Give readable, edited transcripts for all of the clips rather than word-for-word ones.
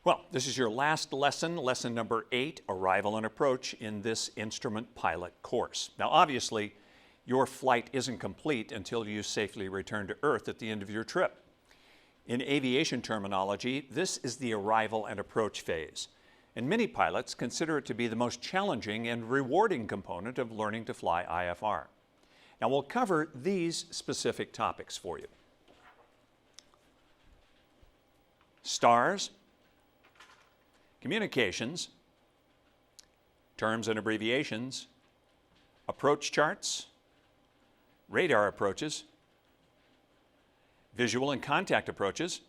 Well, this is your last lesson, lesson number 8, Arrival and Approach in this instrument pilot course. Now, obviously, your flight isn't complete until you safely return to Earth at the end of your trip. In aviation terminology, this is the arrival and approach phase, and many pilots consider it to be the most challenging and rewarding component of learning to fly IFR. Now, we'll cover these specific topics for you. Stars, communications, terms and abbreviations, approach charts, radar approaches, visual and contact approaches,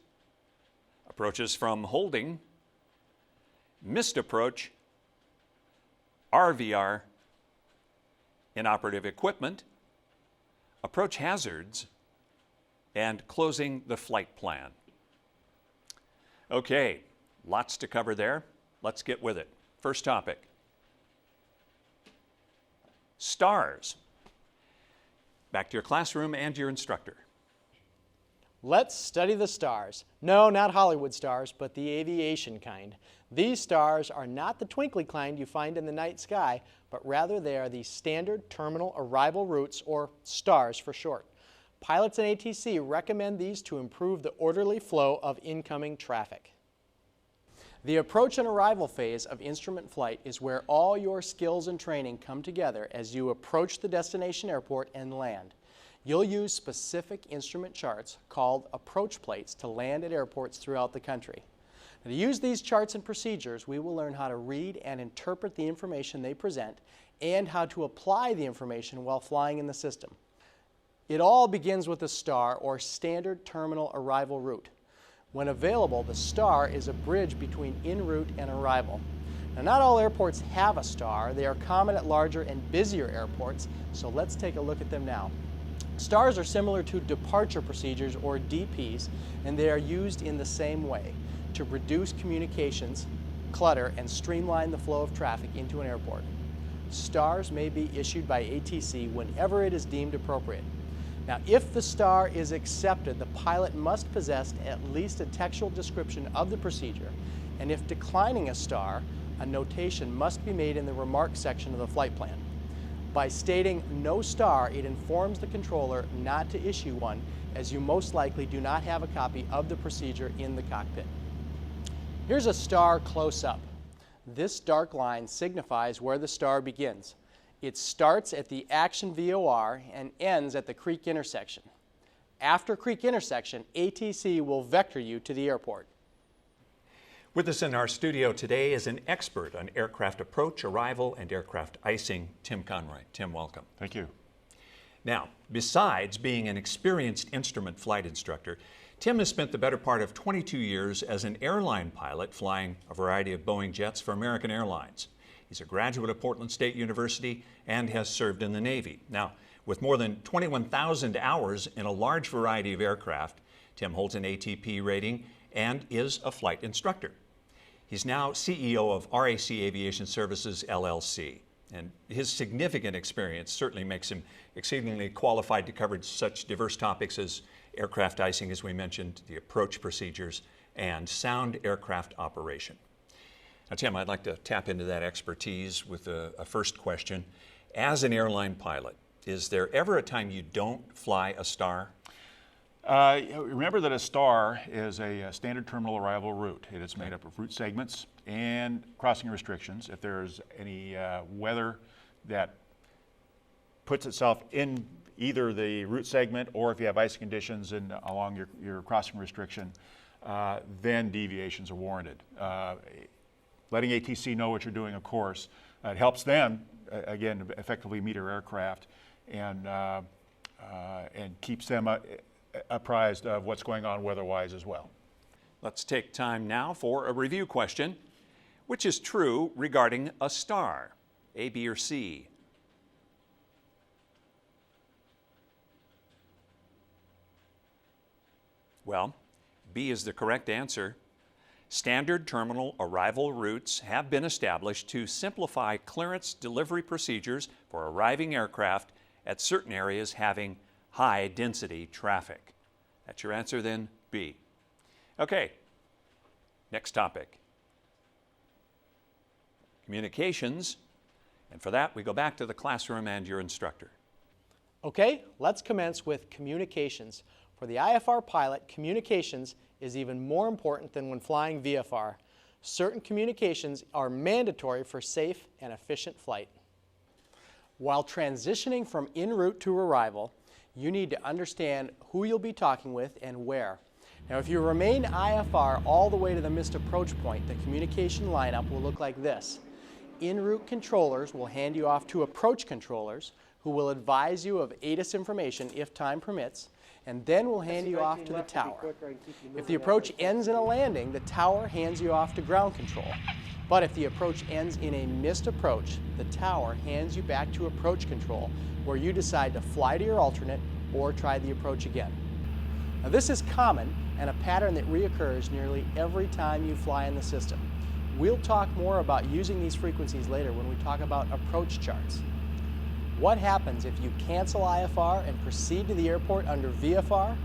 approaches from holding, missed approach, RVR, inoperative equipment, approach hazards, and closing the flight plan. Okay, lots to cover there. Let's get with it. First topic, stars. Back to your classroom and your instructor. Let's study the stars. No, not Hollywood stars, but the aviation kind. These stars are not the twinkly kind you find in the night sky, but rather they are the standard terminal arrival routes, or stars for short. Pilots and ATC recommend these to improve the orderly flow of incoming traffic. The approach and arrival phase of instrument flight is where all your skills and training come together as you approach the destination airport and land. You'll use specific instrument charts called approach plates to land at airports throughout the country. Now, to use these charts and procedures, we will learn how to read and interpret the information they present and how to apply the information while flying in the system. It all begins with a star, or standard terminal arrival route. When available, the star is a bridge between en route and arrival. Now, not all airports have a star. They are common at larger and busier airports, so let's take a look at them now. Stars are similar to departure procedures, or DPs, and they are used in the same way to reduce communications, clutter, and streamline the flow of traffic into an airport. Stars may be issued by ATC whenever it is deemed appropriate. Now, if the star is accepted, the pilot must possess at least a textual description of the procedure, and if declining a star, a notation must be made in the remarks section of the flight plan. By stating no star, it informs the controller not to issue one, as you most likely do not have a copy of the procedure in the cockpit. Here's a star close-up. This dark line signifies where the star begins. It starts at the action VOR and ends at the creek intersection. After creek intersection, ATC will vector you to the airport. With us in our studio today is an expert on aircraft approach, arrival, and aircraft icing, Tim Conroy. Tim, welcome. Thank you. Now, besides being an experienced instrument flight instructor, Tim has spent the better part of 22 years as an airline pilot flying a variety of Boeing jets for American Airlines. He's a graduate of Portland State University and has served in the Navy. Now, with more than 21,000 hours in a large variety of aircraft, Tim holds an ATP rating and is a flight instructor. He's now CEO of RAC Aviation Services, LLC. And his significant experience certainly makes him exceedingly qualified to cover such diverse topics as aircraft icing, as we mentioned, the approach procedures, and sound aircraft operation. Now, Tim, I'd like to tap into that expertise with a first question. As an airline pilot, is there ever a time you don't fly a star? Remember that a star is a standard terminal arrival route. It is made up of route segments and crossing restrictions. If there's any weather that puts itself in either the route segment, or if you have ice conditions along your crossing restriction, then deviations are warranted. Letting ATC know what you're doing, of course, it helps them, again, effectively meet our aircraft and keeps them apprised of what's going on weather-wise as well. Let's take time now for a review question. Which is true regarding a star, A, B, or C? Well, B is the correct answer. Standard terminal arrival routes have been established to simplify clearance delivery procedures for arriving aircraft at certain areas having high density traffic. That's your answer then, B. Okay, next topic, communications, and for that we go back to the classroom and your instructor. Okay, let's commence with communications. For the IFR pilot, communications is even more important than when flying VFR. Certain communications are mandatory for safe and efficient flight. While transitioning from en route to arrival, you need to understand who you'll be talking with and where. Now, if you remain IFR all the way to the missed approach point, the communication lineup will look like this. En route controllers will hand you off to approach controllers, who will advise you of ATIS information if time permits, and then will hand you off to the tower. If the approach ends in a landing, the tower hands you off to ground control. But if the approach ends in a missed approach, the tower hands you back to approach control, where you decide to fly to your alternate or try the approach again. Now, this is common and a pattern that reoccurs nearly every time you fly in the system. We'll talk more about using these frequencies later when we talk about approach charts. What happens if you cancel IFR and proceed to the airport under VFR?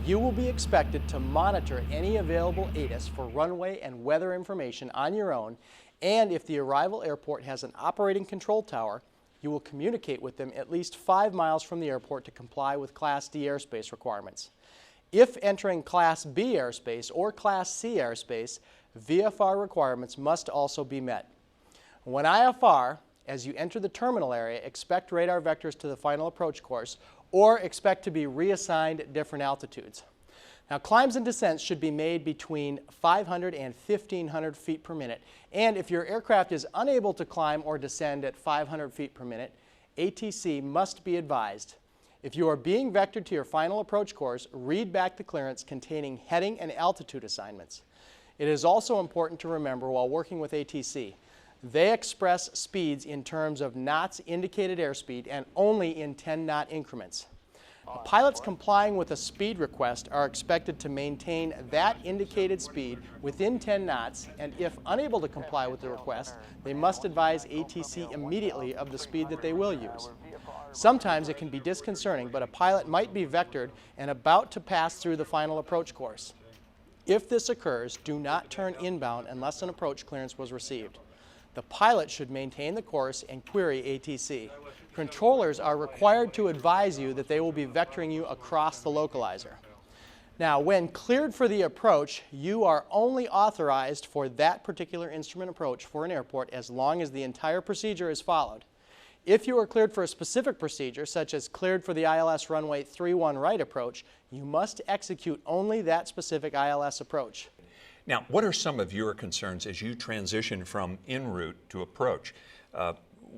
You will be expected to monitor any available ATIS for runway and weather information on your own, and if the arrival airport has an operating control tower, you will communicate with them at least 5 miles from the airport to comply with Class D airspace requirements. If entering Class B airspace or Class C airspace, VFR requirements must also be met. When IFR, as you enter the terminal area, expect radar vectors to the final approach course or expect to be reassigned at different altitudes. Now, climbs and descents should be made between 500 and 1,500 feet per minute, and if your aircraft is unable to climb or descend at 500 feet per minute, ATC must be advised. If you are being vectored to your final approach course, read back the clearance containing heading and altitude assignments. It is also important to remember while working with ATC, they express speeds in terms of knots indicated airspeed and only in 10-knot increments. Pilots complying with a speed request are expected to maintain that indicated speed within 10 knots, and if unable to comply with the request, they must advise ATC immediately of the speed that they will use. Sometimes it can be disconcerting, but a pilot might be vectored and about to pass through the final approach course. If this occurs, do not turn inbound unless an approach clearance was received. The pilot should maintain the course and query ATC. Controllers are required to advise you that they will be vectoring you across the localizer. Now, when cleared for the approach, you are only authorized for that particular instrument approach for an airport as long as the entire procedure is followed. If you are cleared for a specific procedure, such as cleared for the ILS runway 31 right approach, you must execute only that specific ILS approach. Now, what are some of your concerns as you transition from en route to approach?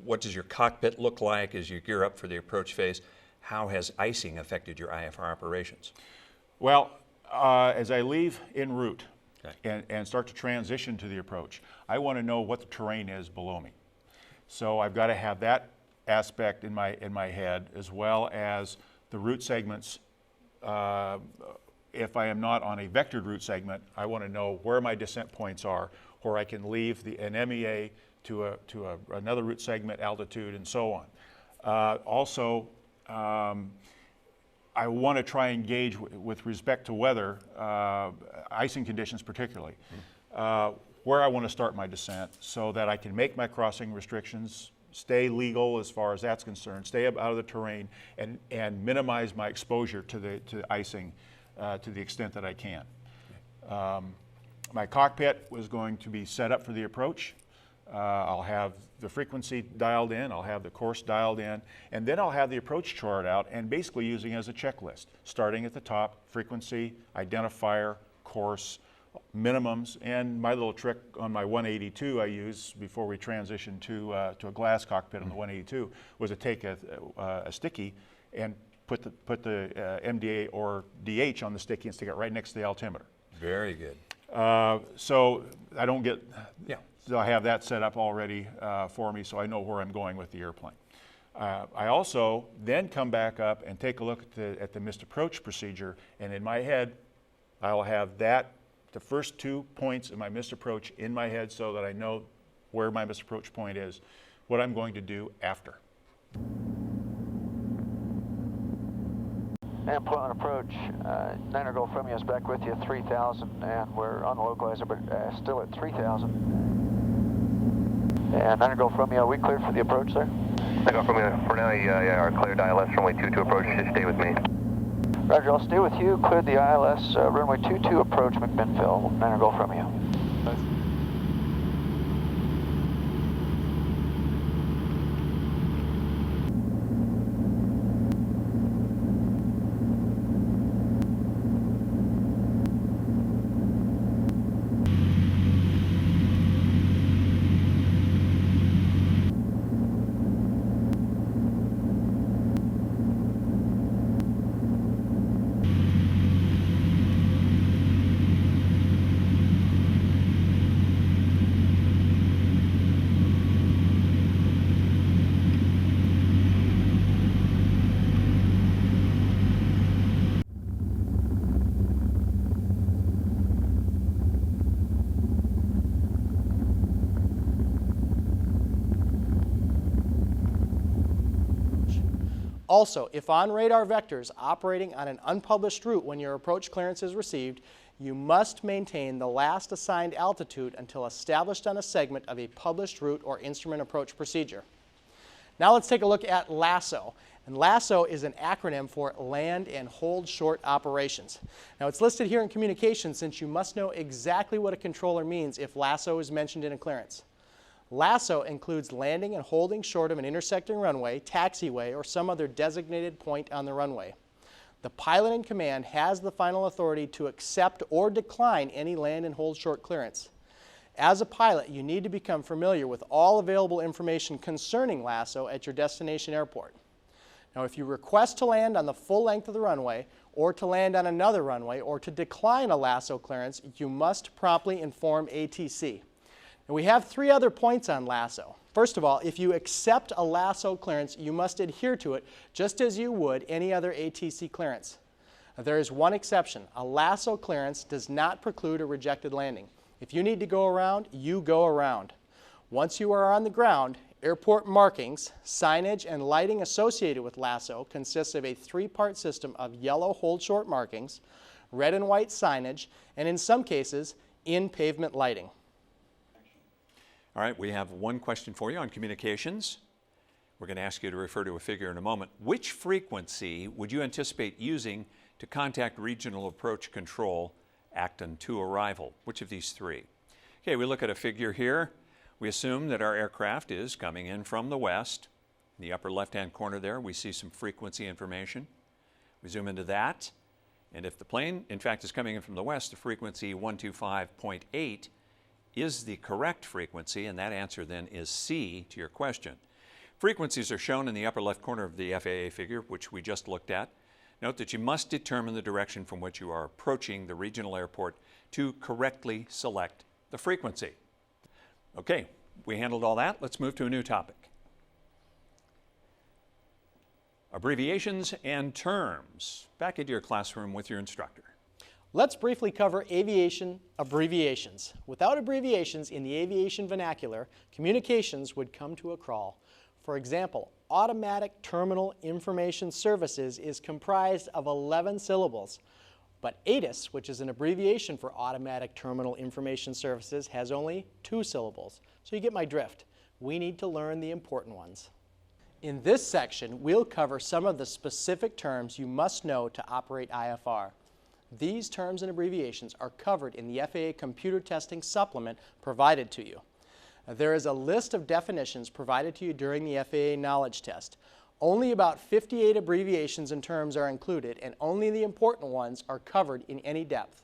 What does your cockpit look like as you gear up for the approach phase? How has icing affected your IFR operations? Well, as I leave en route Okay. and start to transition to the approach, I want to know what the terrain is below me. So I've got to have that aspect in my head, as well as the route segments. If I am not on a vectored route segment, I want to know where my descent points are, where I can leave an MEA to another route segment, altitude, and so on. Also, I want to try and gauge with respect to weather, icing conditions particularly, where I want to start my descent so that I can make my crossing restrictions, stay legal as far as that's concerned, stay out of the terrain, and minimize my exposure to the icing to the extent that I can. My cockpit was going to be set up for the approach. I'll have the frequency dialed in, I'll have the course dialed in, and then I'll have the approach chart out and basically using it as a checklist, starting at the top, frequency, identifier, course, minimums, and my little trick on my 182 I use before we transition to a glass cockpit on the 182 was to take a sticky and put the MDA or DH on the sticky and stick it right next to the altimeter. Very good. So I don't get, Yeah. so I have that set up already for me so I know where I'm going with the airplane. I also then come back up and take a look at the missed approach procedure, and in my head I'll have the first 2 points of my missed approach in my head so that I know where my missed approach point is, what I'm going to do after. Airport approach, Niner Golf Romeo is back with you at 3,000, and we're on the localizer, but still at 3,000. And Niner Golf Romeo, are we cleared for the approach, sir? Niner Golf Romeo, for now, yeah, are cleared ILS runway 22 approach. Just stay with me. Roger, I'll stay with you. Cleared the ILS runway 22 approach McMinnville, Niner Golf Romeo. Also, if on radar vectors operating on an unpublished route when your approach clearance is received, you must maintain the last assigned altitude until established on a segment of a published route or instrument approach procedure. Now let's take a look at LASSO. And LASSO is an acronym for Land and Hold Short Operations. Now it's listed here in communications since you must know exactly what a controller means if LASSO is mentioned in a clearance. LASSO includes landing and holding short of an intersecting runway, taxiway, or some other designated point on the runway. The pilot in command has the final authority to accept or decline any land and hold short clearance. As a pilot, you need to become familiar with all available information concerning LASSO at your destination airport. Now, if you request to land on the full length of the runway, or to land on another runway, or to decline a LASSO clearance, you must promptly inform ATC. And we have three other points on LASSO. First of all, if you accept a LASSO clearance, you must adhere to it just as you would any other ATC clearance. There is one exception. A LASSO clearance does not preclude a rejected landing. If you need to go around, you go around. Once you are on the ground, airport markings, signage, and lighting associated with LASSO consists of a three-part system of yellow hold short markings, red and white signage, and in some cases, in-pavement lighting. All right, we have one question for you on communications. We're going to ask you to refer to a figure in a moment. Which frequency would you anticipate using to contact regional approach control Acton to arrival? Which of these three? Okay, we look at a figure here. We assume that our aircraft is coming in from the west. In the upper left-hand corner there, we see some frequency information. We zoom into that, and if the plane, in fact, is coming in from the west, the frequency 125.8 is the correct frequency, and that answer then is C to your question. Frequencies are shown in the upper left corner of the FAA figure, which we just looked at. Note that you must determine the direction from which you are approaching the regional airport to correctly select the frequency. Okay, we handled all that. Let's move to a new topic. Abbreviations and terms. Back into your classroom with your instructor. Let's briefly cover aviation abbreviations. Without abbreviations in the aviation vernacular, communications would come to a crawl. For example, Automatic Terminal Information Services is comprised of 11 syllables, but ATIS, which is an abbreviation for Automatic Terminal Information Services, has only 2 syllables. So you get my drift. We need to learn the important ones. In this section, we'll cover some of the specific terms you must know to operate IFR. These terms and abbreviations are covered in the FAA Computer Testing Supplement provided to you. There is a list of definitions provided to you during the FAA Knowledge Test. Only about 58 abbreviations and terms are included, and only the important ones are covered in any depth.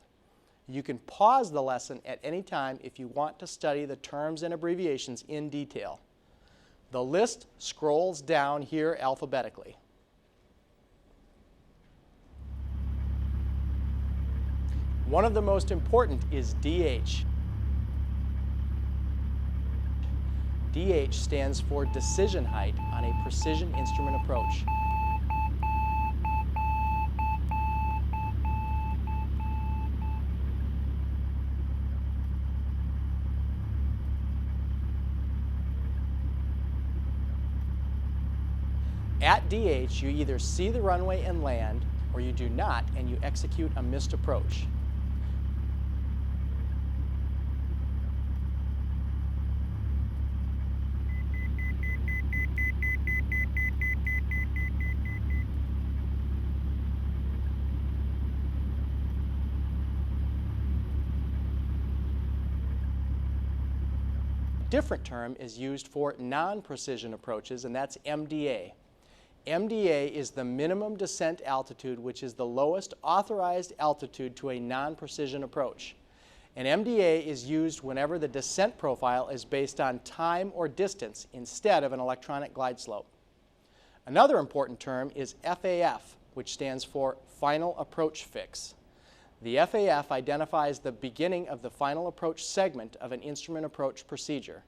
You can pause the lesson at any time if you want to study the terms and abbreviations in detail. The list scrolls down here alphabetically. One of the most important is DH. DH stands for decision height on a precision instrument approach. At DH, you either see the runway and land, or you do not, and you execute a missed approach. different term is used for non-precision approaches, and that's MDA. MDA is the minimum descent altitude, which is the lowest authorized altitude to a non-precision approach. And MDA is used whenever the descent profile is based on time or distance instead of an electronic glide slope. Another important term is FAF, which stands for Final Approach Fix. The FAF identifies the beginning of the final approach segment of an instrument approach procedure.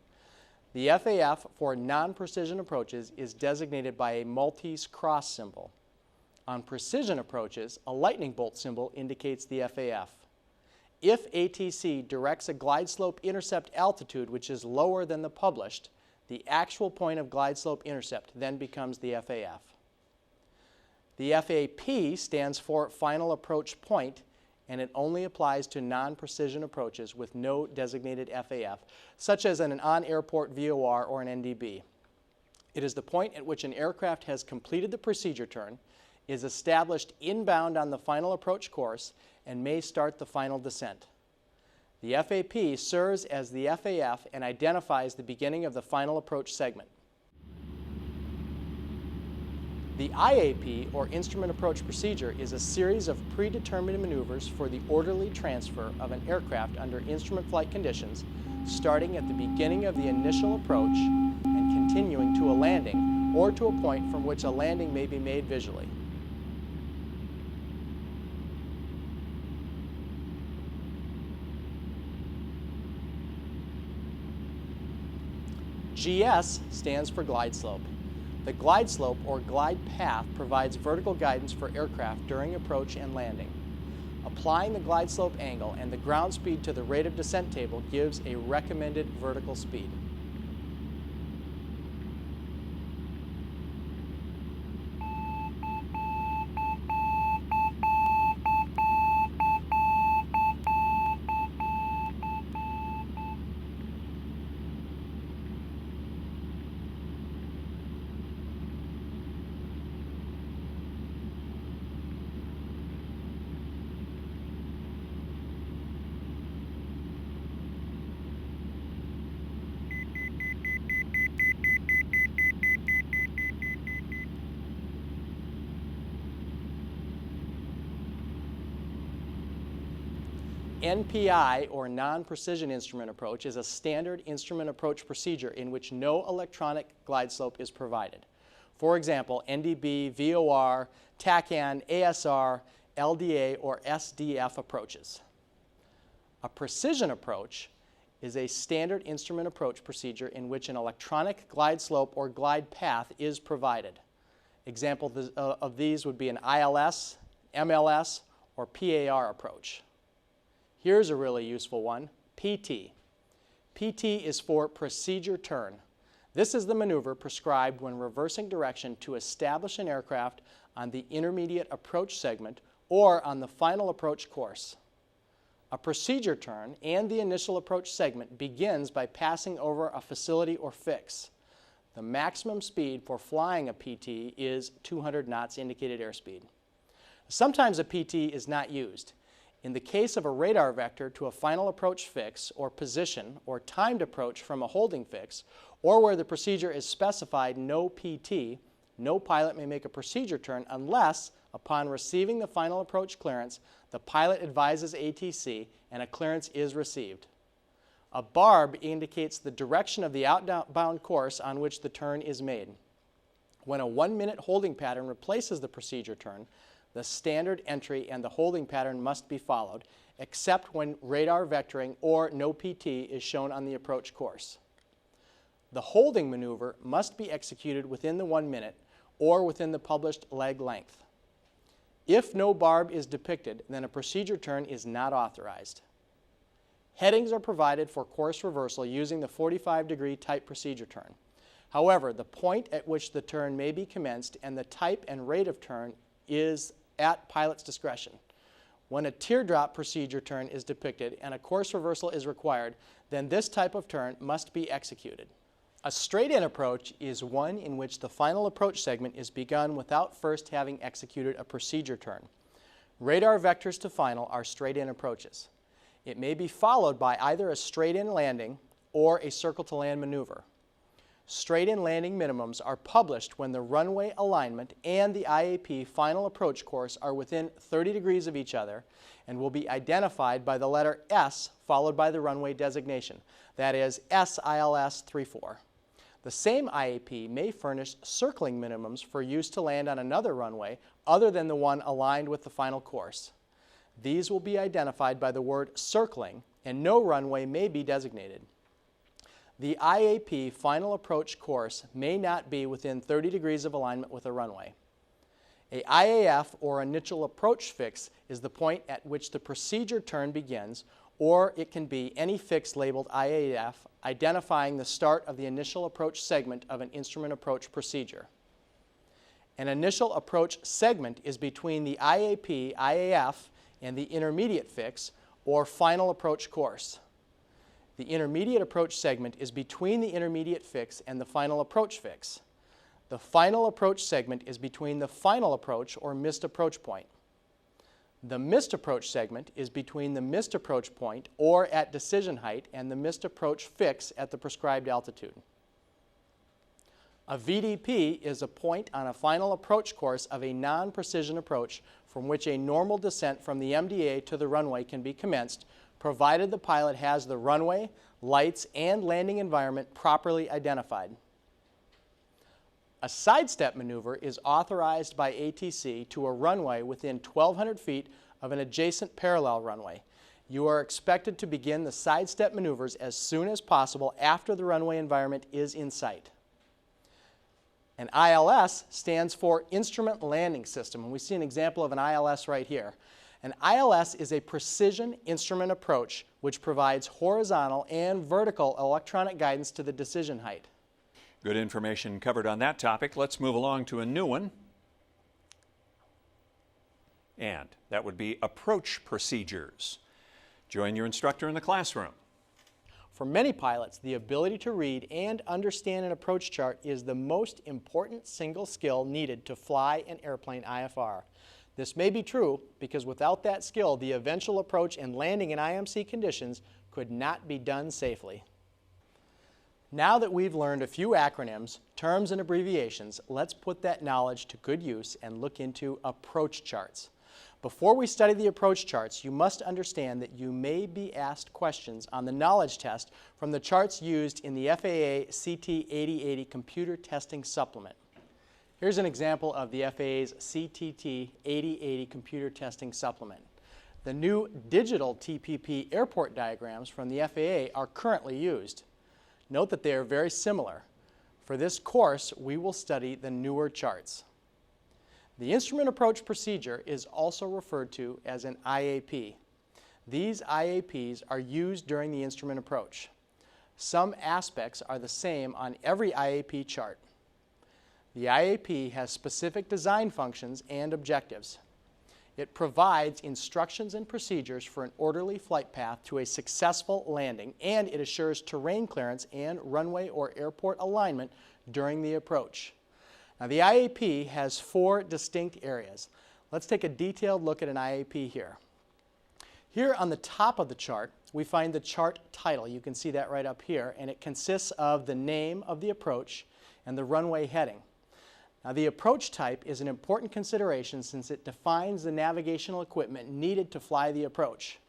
The FAF for non-precision approaches is designated by a Maltese cross symbol. On precision approaches, a lightning bolt symbol indicates the FAF. If ATC directs a glide slope intercept altitude which is lower than the published, the actual point of glide slope intercept then becomes the FAF. The FAP stands for Final Approach Point, and it only applies to non-precision approaches with no designated FAF, such as an on-airport VOR or an NDB. It is the point at which an aircraft has completed the procedure turn, is established inbound on the final approach course, and may start the final descent. The FAP serves as the FAF and identifies the beginning of the final approach segment. The IAP, or Instrument Approach Procedure, is a series of predetermined maneuvers for the orderly transfer of an aircraft under instrument flight conditions, starting at the beginning of the initial approach and continuing to a landing or to a point from which a landing may be made visually. GS stands for glide slope. The glide slope or glide path provides vertical guidance for aircraft during approach and landing. Applying the glide slope angle and the ground speed to the rate of descent table gives a recommended vertical speed. NPI, or non-precision instrument approach, is a standard instrument approach procedure in which no electronic glide slope is provided. For example, NDB, VOR, TACAN, ASR, LDA, or SDF approaches. A precision approach is a standard instrument approach procedure in which an electronic glide slope or glide path is provided. Examples of these would be an ILS, MLS, or PAR approach. Here's a really useful one, PT. PT is for procedure turn. This is the maneuver prescribed when reversing direction to establish an aircraft on the intermediate approach segment or on the final approach course. A procedure turn and the initial approach segment begins by passing over a facility or fix. The maximum speed for flying a PT is 200 knots indicated airspeed. Sometimes a PT is not used. In the case of a radar vector to a final approach fix or position or timed approach from a holding fix, or where the procedure is specified no PT, no pilot may make a procedure turn unless, upon receiving the final approach clearance, the pilot advises ATC and a clearance is received. A barb indicates the direction of the outbound course on which the turn is made. When a 1-minute holding pattern replaces the procedure turn, the standard entry and the holding pattern must be followed, except when radar vectoring or no PT is shown on the approach course. The holding maneuver must be executed within the 1 minute or within the published leg length. If no barb is depicted, then a procedure turn is not authorized. Headings are provided for course reversal using the 45-degree type procedure turn. However, the point at which the turn may be commenced and the type and rate of turn is at pilot's discretion. When a teardrop procedure turn is depicted and a course reversal is required, then this type of turn must be executed. A straight-in approach is one in which the final approach segment is begun without first having executed a procedure turn. Radar vectors to final are straight-in approaches. It may be followed by either a straight-in landing or a circle-to-land maneuver. Straight-in landing minimums are published when the runway alignment and the IAP final approach course are within 30 degrees of each other and will be identified by the letter S followed by the runway designation, that is SILS 34. The same IAP may furnish circling minimums for use to land on another runway other than the one aligned with the final course. These will be identified by the word circling, and no runway may be designated. The IAP final approach course may not be within 30 degrees of alignment with a runway. A IAF, or initial approach fix, is the point at which the procedure turn begins, or it can be any fix labeled IAF, identifying the start of the initial approach segment of an instrument approach procedure. An initial approach segment is between the IAP, IAF, and the intermediate fix, or final approach course. The intermediate approach segment is between the intermediate fix and the final approach fix. The final approach segment is between the final approach or missed approach point. The missed approach segment is between the missed approach point or at decision height and the missed approach fix at the prescribed altitude. A VDP is a point on a final approach course of a non-precision approach from which a normal descent from the MDA to the runway can be commenced, provided the pilot has the runway, lights, and landing environment properly identified. A sidestep maneuver is authorized by ATC to a runway within 1,200 feet of an adjacent parallel runway. You are expected to begin the sidestep maneuvers as soon as possible after the runway environment is in sight. An ILS stands for Instrument Landing System, and we see an example of an ILS right here. An ILS is a precision instrument approach which provides horizontal and vertical electronic guidance to the decision height. Good information covered on that topic. Let's move along to a new one. And that would be approach procedures. Join your instructor in the classroom. For many pilots, the ability to read and understand an approach chart is the most important single skill needed to fly an airplane IFR. This may be true because without that skill, the eventual approach and landing in IMC conditions could not be done safely. Now that we've learned a few acronyms, terms, and abbreviations, let's put that knowledge to good use and look into approach charts. Before we study the approach charts, you must understand that you may be asked questions on the knowledge test from the charts used in the FAA CT 8080 computer testing supplement. Here's an example of the FAA's CTT 8080 computer testing supplement. The new digital TPP airport diagrams from the FAA are currently used. Note that they are very similar. For this course, we will study the newer charts. The instrument approach procedure is also referred to as an IAP. These IAPs are used during the instrument approach. Some aspects are the same on every IAP chart. The IAP has specific design functions and objectives. It provides instructions and procedures for an orderly flight path to a successful landing, and it assures terrain clearance and runway or airport alignment during the approach. Now, the IAP has 4 distinct areas. Let's take a detailed look at an IAP here. Here on the top of the chart, we find the chart title. You can see that right up here, and it consists of the name of the approach and the runway heading. Now, the approach type is an important consideration since it defines the navigational equipment needed to fly the approach.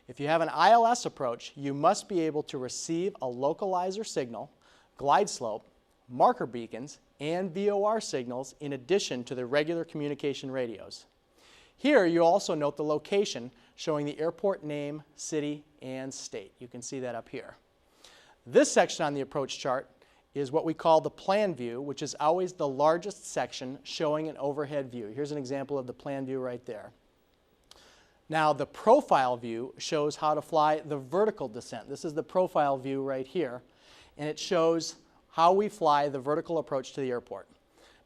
If you have an ILS approach, you must be able to receive a localizer signal, glide slope, marker beacons, and VOR signals in addition to the regular communication radios. Here you also note the location showing the airport name, city, and state. You can see that up here. This section on the approach chart is what we call the plan view, which is always the largest section showing an overhead view. Here's an example of the plan view right there. Now, the profile view shows how to fly the vertical descent. This is the profile view right here, and it shows how we fly the vertical approach to the airport.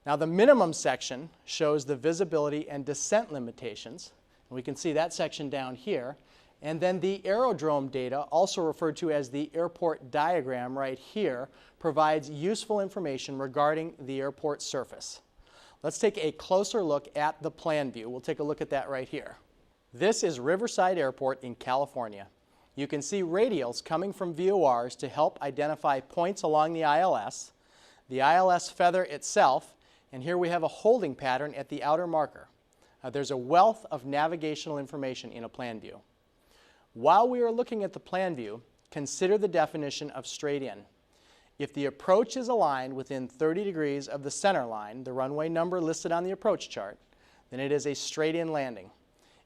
Now, the minimum section shows the visibility and descent limitations. We can see that section down here. And then the aerodrome data, also referred to as the airport diagram right here, provides useful information regarding the airport surface. Let's take a closer look at the plan view. We'll take a look at that right here. This is Riverside Airport in California. You can see radials coming from VORs to help identify points along the ILS feather itself, and here we have a holding pattern at the outer marker. There's a wealth of navigational information in a plan view. While we are looking at the plan view, consider the definition of straight in. If the approach is aligned within 30 degrees of the center line, the runway number listed on the approach chart, then it is a straight in landing.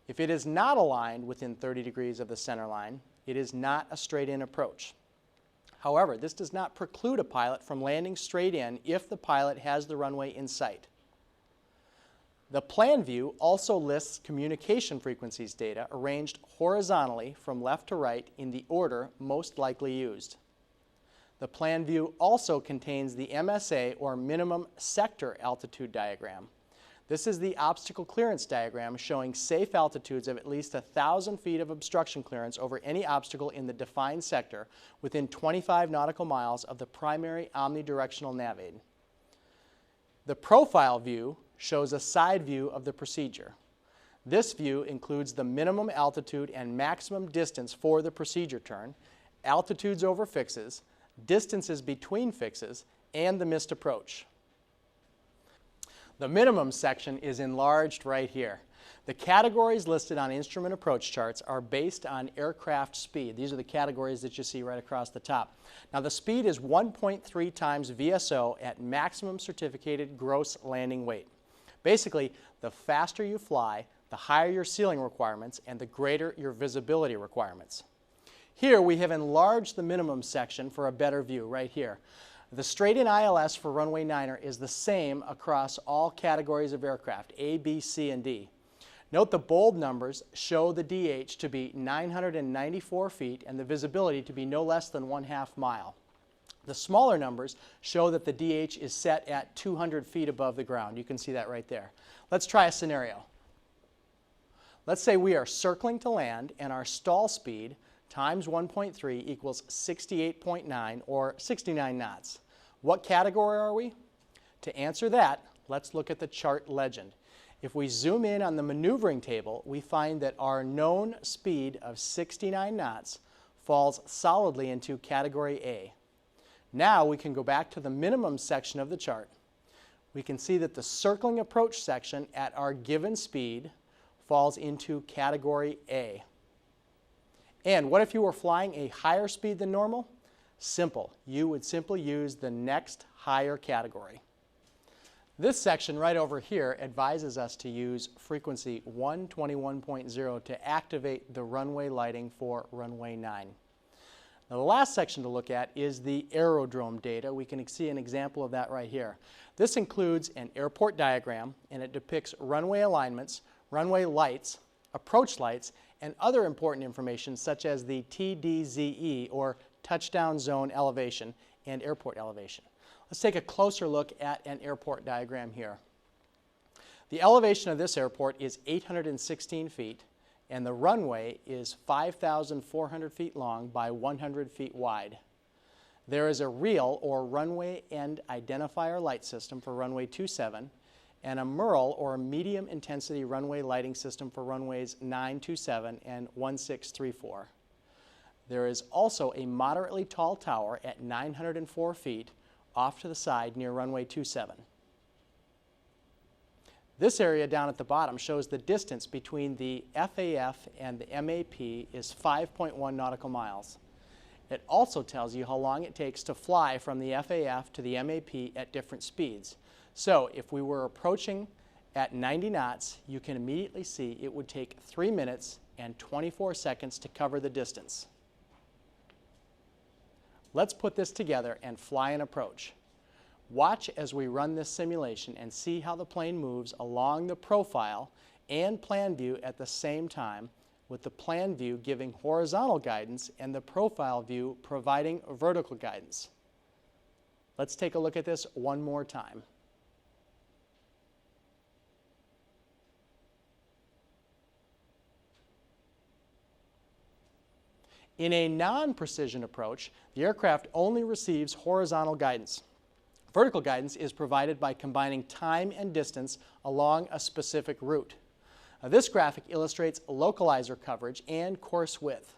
If it is not aligned within 30 degrees of the center line, it is not a straight in approach. However, this does not preclude a pilot from landing straight in if the pilot has the runway in sight. The plan view also lists communication frequencies data arranged horizontally from left to right in the order most likely used. The plan view also contains the MSA, or minimum sector altitude diagram. This is the obstacle clearance diagram showing safe altitudes of at least 1,000 feet of obstruction clearance over any obstacle in the defined sector within 25 nautical miles of the primary omnidirectional nav aid. The profile view shows a side view of the procedure. This view includes the minimum altitude and maximum distance for the procedure turn, altitudes over fixes, distances between fixes, and the missed approach. The minimum section is enlarged right here. The categories listed on instrument approach charts are based on aircraft speed. These are the categories that you see right across the top. Now the speed is 1.3 times VSO at maximum certificated gross landing weight. Basically, the faster you fly, the higher your ceiling requirements and the greater your visibility requirements. Here we have enlarged the minimum section for a better view right here. The straight-in ILS for runway 9er is the same across all categories of aircraft, A, B, C, and D. Note the bold numbers show the DH to be 994 feet and the visibility to be no less than 1/2 mile. The smaller numbers show that the DH is set at 200 feet above the ground. You can see that right there. Let's try a scenario. Let's say we are circling to land and our stall speed times 1.3 equals 68.9 or 69 knots. What category are we? To answer that, let's look at the chart legend. If we zoom in on the maneuvering table, we find that our known speed of 69 knots falls solidly into category A. Now we can go back to the minimum section of the chart. We can see that the circling approach section at our given speed falls into category A. And what if you were flying a higher speed than normal? Simple. You would simply use the next higher category. This section right over here advises us to use frequency 121.0 to activate the runway lighting for runway 9. Now the last section to look at is the aerodrome data. We can see an example of that right here. This includes an airport diagram, and it depicts runway alignments, runway lights, approach lights, and other important information such as the TDZE, or touchdown zone elevation, and airport elevation. Let's take a closer look at an airport diagram here. The elevation of this airport is 816 feet, and the runway is 5,400 feet long by 100 feet wide. There is a real, or runway end identifier light system for runway 27, and a MERL, or medium intensity runway lighting system for runways 927 and 1634. There is also a moderately tall tower at 904 feet off to the side near runway 27. This area down at the bottom shows the distance between the FAF and the MAP is 5.1 nautical miles. It also tells you how long it takes to fly from the FAF to the MAP at different speeds. So if we were approaching at 90 knots, you can immediately see it would take 3 minutes and 24 seconds to cover the distance. Let's put this together and fly an approach. Watch as we run this simulation and see how the plane moves along the profile and plan view at the same time, with the plan view giving horizontal guidance and the profile view providing vertical guidance. Let's take a look at this one more time. In a non-precision approach, the aircraft only receives horizontal guidance. Vertical guidance is provided by combining time and distance along a specific route. This graphic illustrates localizer coverage and course width.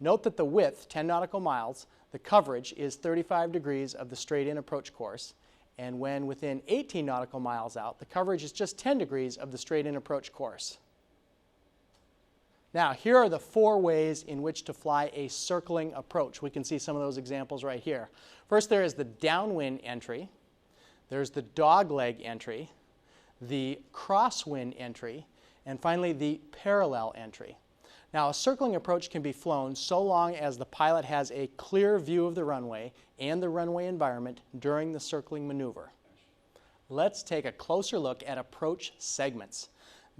Note that the width, 10 nautical miles, the coverage is 35 degrees of the straight-in approach course, and when within 18 nautical miles out, the coverage is just 10 degrees of the straight-in approach course. Now, here are the 4 ways in which to fly a circling approach. We can see some of those examples right here. First, there is the downwind entry. There's the dogleg entry, the crosswind entry, and finally the parallel entry. Now, a circling approach can be flown so long as the pilot has a clear view of the runway and the runway environment during the circling maneuver. Let's take a closer look at approach segments.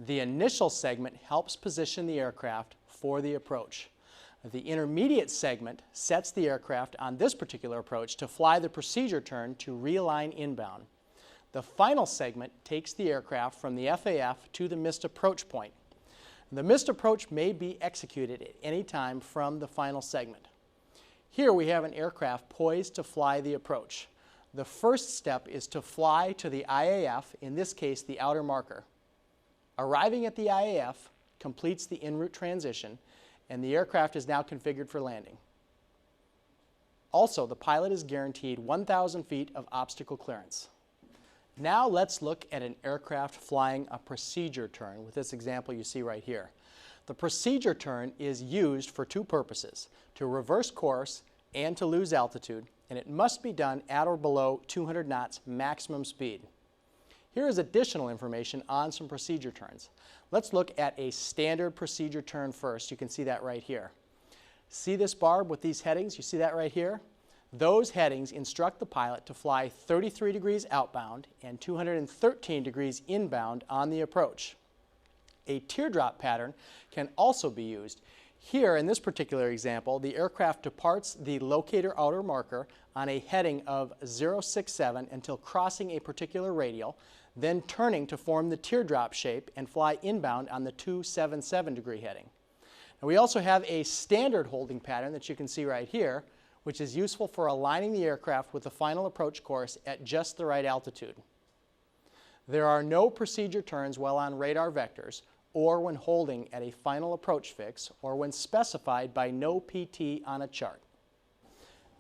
The initial segment helps position the aircraft for the approach. The intermediate segment sets the aircraft on this particular approach to fly the procedure turn to realign inbound. The final segment takes the aircraft from the FAF to the missed approach point. The missed approach may be executed at any time from the final segment. Here we have an aircraft poised to fly the approach. The first step is to fly to the IAF, in this case the outer marker. Arriving at the IAF completes the en route transition, and the aircraft is now configured for landing. Also, the pilot is guaranteed 1,000 feet of obstacle clearance. Now let's look at an aircraft flying a procedure turn with this example you see right here. The procedure turn is used for 2 purposes, to reverse course and to lose altitude, and it must be done at or below 200 knots maximum speed. Here is additional information on some procedure turns. Let's look at a standard procedure turn first. You can see that right here. See this barb with these headings? You see that right here? Those headings instruct the pilot to fly 33 degrees outbound and 213 degrees inbound on the approach. A teardrop pattern can also be used. Here, in this particular example, the aircraft departs the locator outer marker on a heading of 067 until crossing a particular radial, then turning to form the teardrop shape and fly inbound on the 277 degree heading. Now, we also have a standard holding pattern that you can see right here, which is useful for aligning the aircraft with the final approach course at just the right altitude. There are no procedure turns while on radar vectors, or when holding at a final approach fix, or when specified by no PT on a chart.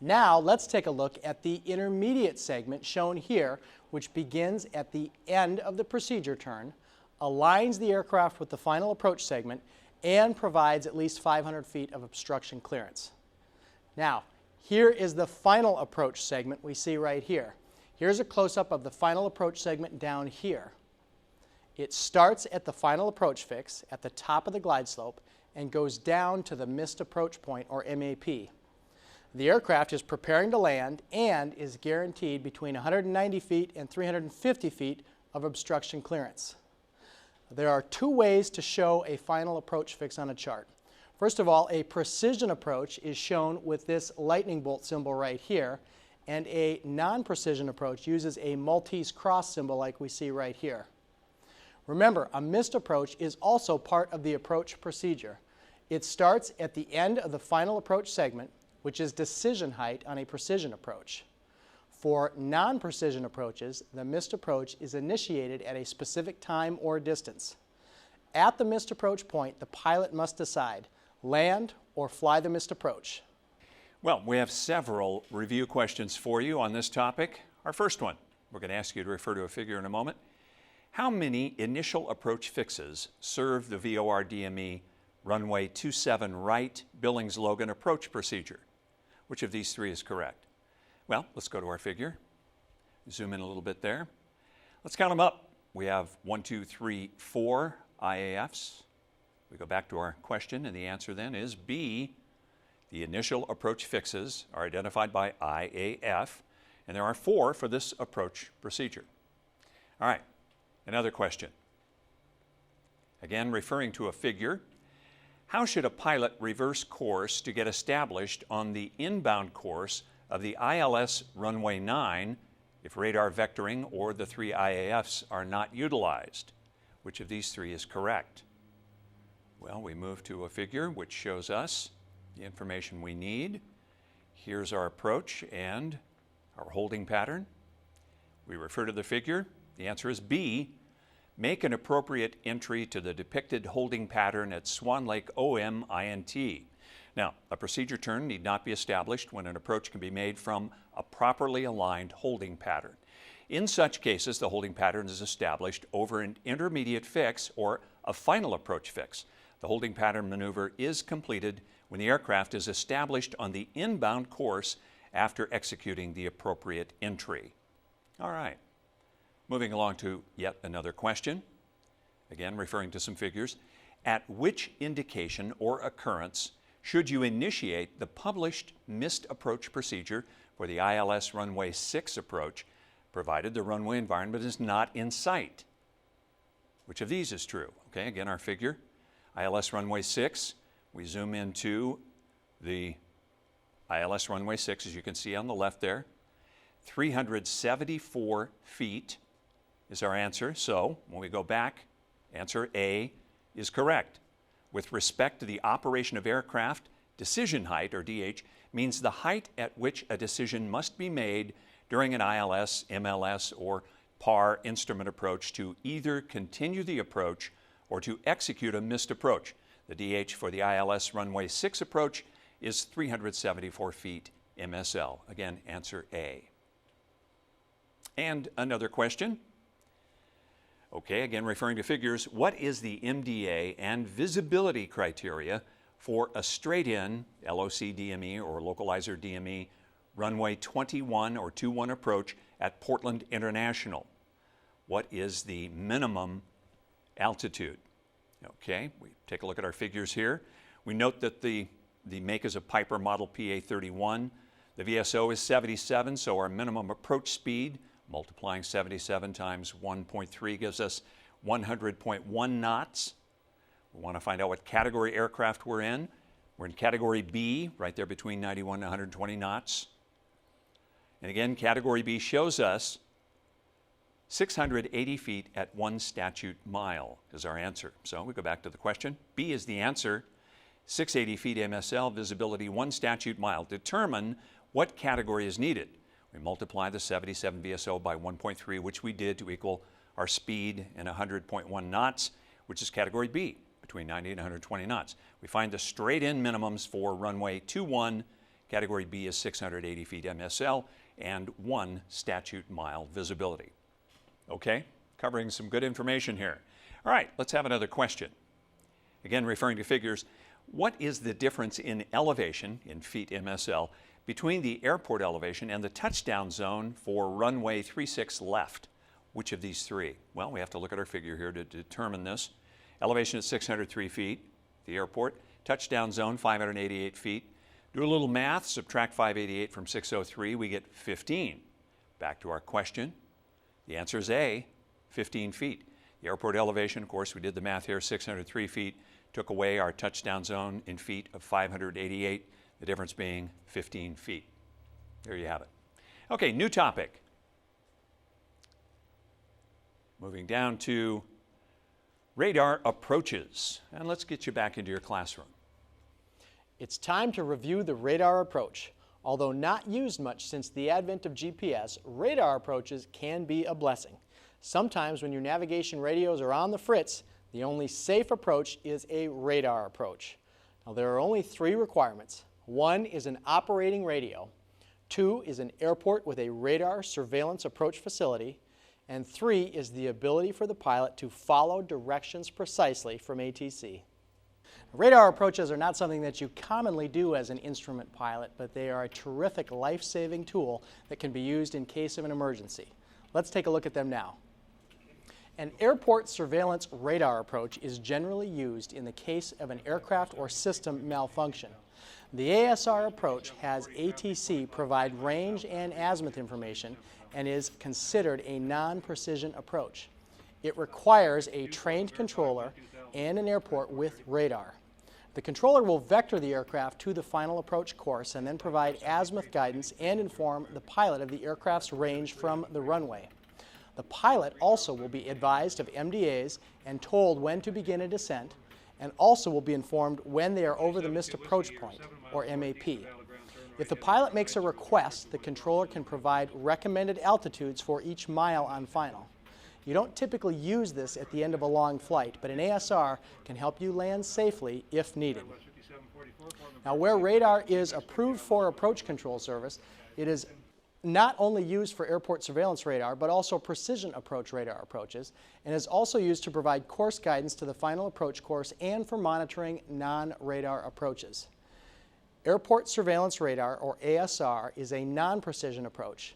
Now let's take a look at the intermediate segment shown here, which begins at the end of the procedure turn, aligns the aircraft with the final approach segment, and provides at least 500 feet of obstruction clearance. Now, here is the final approach segment we see right here. Here's a close-up of the final approach segment down here. It starts at the final approach fix at the top of the glide slope and goes down to the missed approach point, or MAP. The aircraft is preparing to land and is guaranteed between 190 feet and 350 feet of obstruction clearance. There are 2 ways to show a final approach fix on a chart. First of all, a precision approach is shown with this lightning bolt symbol right here, and a non-precision approach uses a Maltese cross symbol like we see right here. Remember, a missed approach is also part of the approach procedure. It starts at the end of the final approach segment, which is decision height on a precision approach. For non-precision approaches, the missed approach is initiated at a specific time or distance. At the missed approach point, the pilot must decide, land or fly the missed approach. Well, we have several review questions for you on this topic. Our first one, we're going to ask you to refer to a figure in a moment. How many initial approach fixes serve the VOR DME runway 27 right Billings Logan approach procedure? Which of these 3 is correct? Well, let's go to our figure. Zoom in a little bit there. Let's count them up. We have 1, 2, 3, 4 IAFs. We go back to our question, and the answer then is B. The initial approach fixes are identified by IAF, and there are 4 for this approach procedure. All right, another question. Again, referring to a figure, how should a pilot reverse course to get established on the inbound course of the ILS runway 9 if radar vectoring or the 3 IAFs are not utilized? Which of these 3 is correct? Well, we move to a figure which shows us the information we need. Here's our approach and our holding pattern. We refer to the figure. The answer is B. Make an appropriate entry to the depicted holding pattern at Swan Lake OM INT. Now, a procedure turn need not be established when an approach can be made from a properly aligned holding pattern. In such cases, the holding pattern is established over an intermediate fix or a final approach fix. The holding pattern maneuver is completed when the aircraft is established on the inbound course after executing the appropriate entry. All right, moving along to yet another question. Again, referring to some figures. At which indication or occurrence should you initiate the published missed approach procedure for the ILS runway 6 approach, provided the runway environment is not in sight? Which of these is true? Okay, again, our figure. ILS runway 6, we zoom into the ILS runway 6, as you can see on the left there. 374 feet is our answer. So when we go back, answer A is correct. With respect to the operation of aircraft, decision height, or DH, means the height at which a decision must be made during an ILS, MLS, or PAR instrument approach to either continue the approach or to execute a missed approach. The DH for the ILS runway 6 approach is 374 feet MSL. Again, answer A. And another question. Okay, again, referring to figures, what is the MDA and visibility criteria for a straight-in LOC DME or localizer DME runway 21 or 21 approach at Portland International? What is the minimum altitude? Okay, we take a look at our figures here. We note that the make is a Piper Model PA31. The VSO is 77, so our minimum approach speed, multiplying 77 times 1.3 gives us 100.1 knots. We want to find out what category aircraft we're in. We're in category B, right there between 91 and 120 knots. And again, category B shows us 680 feet at 1 statute mile is our answer. So we go back to the question. B is the answer. 680 feet MSL, visibility 1 statute mile. Determine what category is needed. We multiply the 77 VSO by 1.3, which we did to equal our speed in 100.1 knots, which is category B, between 90 and 120 knots. We find the straight-in minimums for runway 21. Category B is 680 feet MSL and 1 statute mile visibility. Okay, covering some good information here. All right, let's have another question. Again, referring to figures, what is the difference in elevation, in feet MSL, between the airport elevation and the touchdown zone for runway 36 left? Which of these three? Well, we have to look at our figure here to determine this. Elevation at 603 feet, the airport. Touchdown zone, 588 feet. Do a little math, subtract 588 from 603, we get 15. Back to our question. The answer is A, 15 feet. The airport elevation, of course, we did the math here, 603 feet, took away our touchdown zone in feet of 588, the difference being 15 feet. There you have it. Okay, new topic. Moving down to radar approaches. And let's get you back into your classroom. It's time to review the radar approach. Although not used much since the advent of GPS, radar approaches can be a blessing. Sometimes when your navigation radios are on the fritz, the only safe approach is a radar approach. Now there are only 3 requirements. 1 is an operating radio. 2 is an airport with a radar surveillance approach facility. And 3 is the ability for the pilot to follow directions precisely from ATC. Radar approaches are not something that you commonly do as an instrument pilot, but they are a terrific life-saving tool that can be used in case of an emergency. Let's take a look at them now. An airport surveillance radar approach is generally used in the case of an aircraft or system malfunction. The ASR approach has ATC provide range and azimuth information and is considered a non-precision approach. It requires a trained controller and an airport with radar. The controller will vector the aircraft to the final approach course and then provide azimuth guidance and inform the pilot of the aircraft's range from the runway. The pilot also will be advised of MDAs and told when to begin a descent, and also will be informed when they are over the missed approach point, or MAP. If the pilot makes a request, the controller can provide recommended altitudes for each mile on final. You don't typically use this at the end of a long flight, but an ASR can help you land safely if needed. Now, where radar is approved for approach control service, it is not only used for airport surveillance radar, but also precision approach radar approaches, and is also used to provide course guidance to the final approach course and for monitoring non-radar approaches. Airport surveillance radar, or ASR, is a non-precision approach.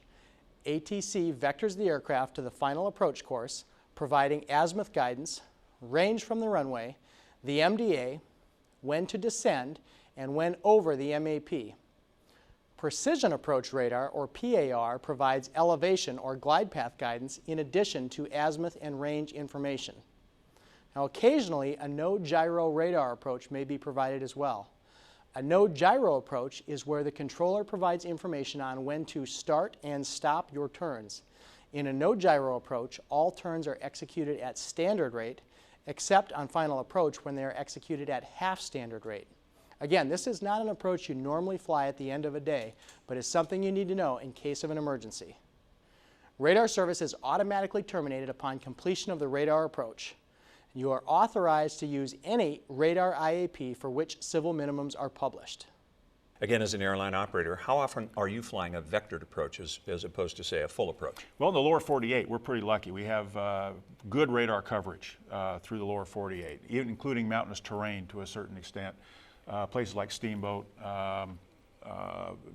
ATC vectors the aircraft to the final approach course, providing azimuth guidance, range from the runway, the MDA, when to descend, and when over the MAP. Precision approach radar, or PAR, provides elevation or glide path guidance in addition to azimuth and range information. Now, occasionally, a no-gyro radar approach may be provided as well. A no-gyro approach is where the controller provides information on when to start and stop your turns. In a no-gyro approach, all turns are executed at standard rate, except on final approach when they are executed at half standard rate. Again, this is not an approach you normally fly at the end of a day, but is something you need to know in case of an emergency. Radar service is automatically terminated upon completion of the radar approach. You are authorized to use any radar IAP for which civil minimums are published. Again, as an airline operator, how often are you flying a vectored approach as opposed to, say, a full approach? Well, in the lower 48, we're pretty lucky. We have good radar coverage through the lower 48, even including mountainous terrain to a certain extent. Places like Steamboat,